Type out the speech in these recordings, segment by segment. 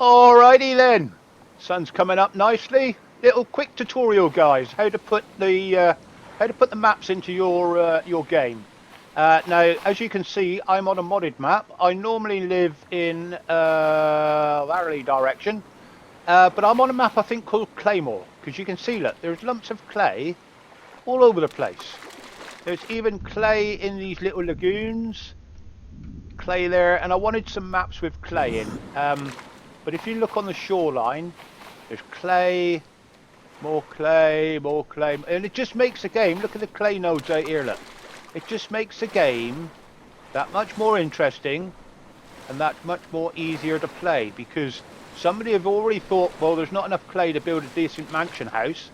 Alrighty then, sun's coming up nicely. Little quick tutorial, guys, how to put the maps into your game. Now, as you can see, I'm on a modded map. I normally live in Larry direction, but I'm on a map I think called Claymore, because you can see, look, there's lumps of clay all over the place. There's even clay in these little lagoons, clay there, and I wanted some maps with clay in. But if you look on the shoreline, there's clay, more clay, more clay, and it just makes the game, look at the clay nodes out here, look. It just makes the game that much more interesting and that much more easier to play, because somebody have already thought, well, there's not enough clay to build a decent mansion house.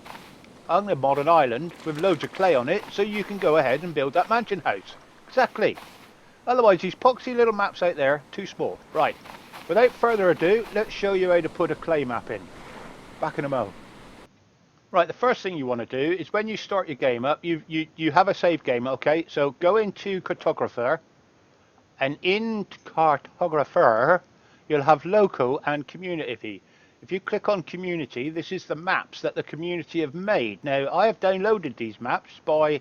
I'm going to mod an island with loads of clay on it so you can go ahead and build that mansion house. Exactly. Otherwise, these poxy little maps out there, too small. Right. Without further ado, let's show you how to put a clay map in. Back in a mo. Right, the first thing you want to do is when you start your game up, you have a save game, okay? So go into Cartographer, and in Cartographer, you'll have Local and Community. If you click on Community, this is the maps that the community have made. Now, I have downloaded these maps by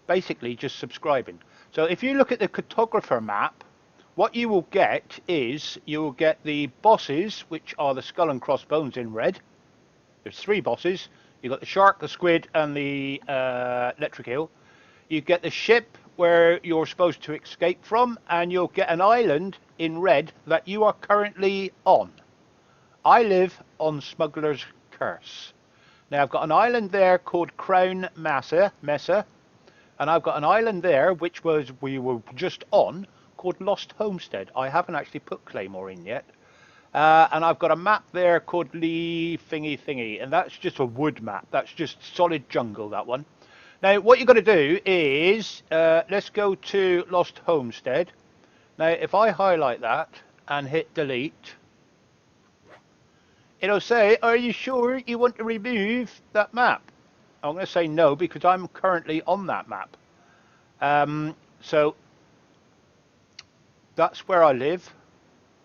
basically just subscribing. So if you look at the Cartographer map, what you will get is, you will get the bosses, which are the skull and crossbones in red. There's 3 bosses. You've got the shark, the squid, and the electric eel. You get the ship where you're supposed to escape from, and you'll get an island in red that you are currently on. I live on Smuggler's Curse. Now I've got an island there called Crown Mesa, and I've got an island there which we were just on, called Lost Homestead. I haven't actually put Claymore in yet. And I've got a map there called Lee Thingy, and that's just a wood map. That's just solid jungle, that one. Now, what you've got to do is, let's go to Lost Homestead. Now, if I highlight that and hit delete, it'll say, are you sure you want to remove that map? I'm going to say no, because I'm currently on that map. So, that's where I live.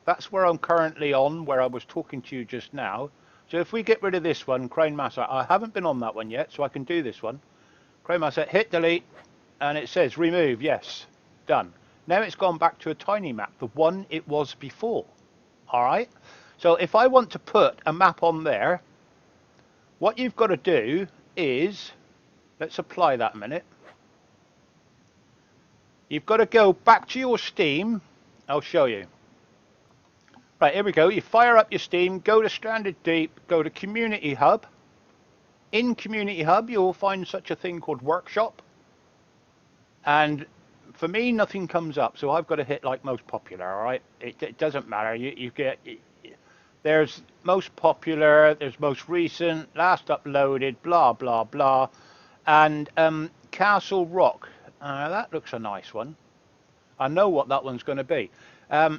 That's where I'm currently on, where I was talking to you just now. So if we get rid of this one, Crown Mesa, I haven't been on that one yet, so I can do this one. Crown Mesa, hit delete, and it says remove, yes, done. Now it's gone back to a tiny map, the one it was before. Alright? So if I want to put a map on there, what you've got to do is, let's apply that a minute. You've got to go back to your Steam. I'll show you. Right, here we go. You fire up your Steam, go to Stranded Deep, go to Community Hub. In Community Hub, you'll find such a thing called Workshop. And for me, nothing comes up, so I've got to hit like most popular, all right? It doesn't matter. There's most popular, there's most recent, last uploaded, blah, blah, blah. And Castle Rock. That looks a nice one. I know what that one's going to be.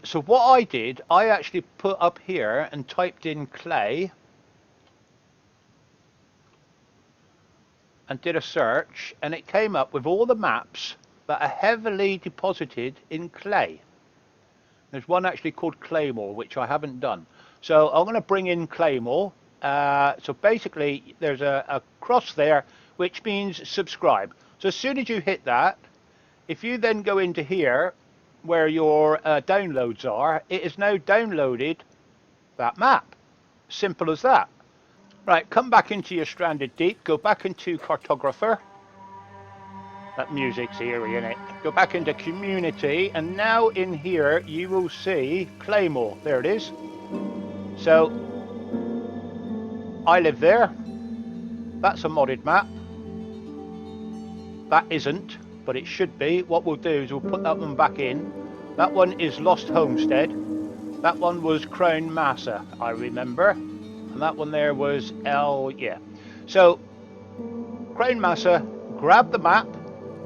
So what I did, I actually put up here and typed in clay and did a search, and it came up with all the maps that are heavily deposited in clay. There's one actually called Claymore, which I haven't done. So I'm going to bring in Claymore. So basically there's a cross there, which means subscribe. So as soon as you hit that, if you then go into here, where your downloads are, it is now downloaded that map. Simple as that. Right, come back into your Stranded Deep, go back into Cartographer. That music's eerie, isn't it? Go back into Community, and now in here you will see Claymore. There it is. So, I live there. That's a modded map. That isn't, but it should be. What we'll do is we'll put that one back in. That one is Lost Homestead. That one was Crown Mesa, I remember. And that one there was yeah. So, Crown Mesa, grab the map,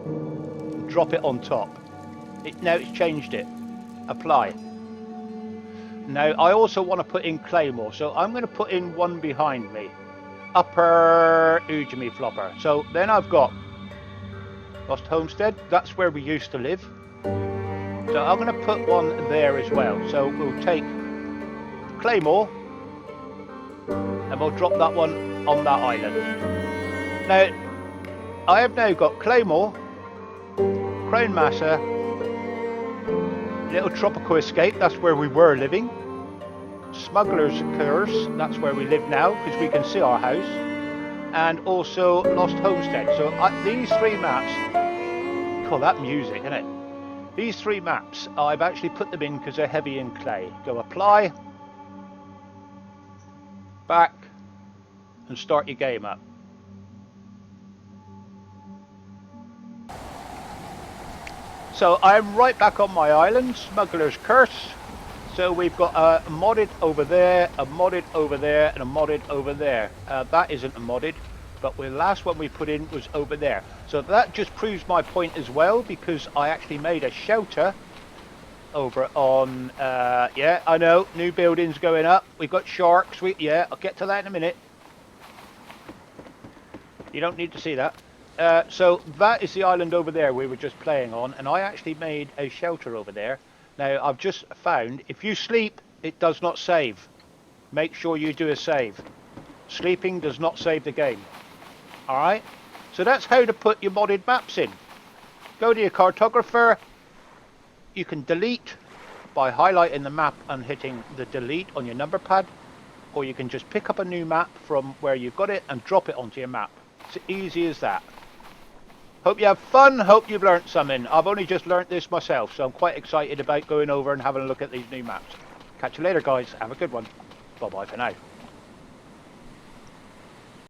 and drop it on top. Now it's changed it. Apply. Now, I also want to put in Claymore, so I'm going to put in one behind me. Upper Ujimi Flopper. So, then I've got Lost Homestead, that's where we used to live. So I'm going to put one there as well. So we'll take Claymore, and we'll drop that one on that island. Now, I have now got Claymore, Crown Massa, Little Tropical Escape, that's where we were living, Smuggler's Curse, that's where we live now, because we can see our house, and also Lost Homestead. So these three maps, call that music, isn't it? These three maps, I've actually put them in because they're heavy in clay. Go apply, back, and start your game up. So I'm right back on my island, Smuggler's Curse. So we've got a modded over there, a modded over there, and a modded over there. That isn't a modded, but the last one we put in was over there. So that just proves my point as well, because I actually made a shelter over on, yeah, I know, new buildings going up. We've got sharks, yeah, I'll get to that in a minute. You don't need to see that. So that is the island over there we were just playing on, and I actually made a shelter over there. Now, I've just found, if you sleep, it does not save. Make sure you do a save. Sleeping does not save the game. Alright? So that's how to put your modded maps in. Go to your cartographer. You can delete by highlighting the map and hitting the delete on your number pad. Or you can just pick up a new map from where you've got it and drop it onto your map. It's easy as that. Hope you have fun, hope you've learnt something. I've only just learnt this myself, so I'm quite excited about going over and having a look at these new maps. Catch you later, guys. Have a good one. Bye-bye for now.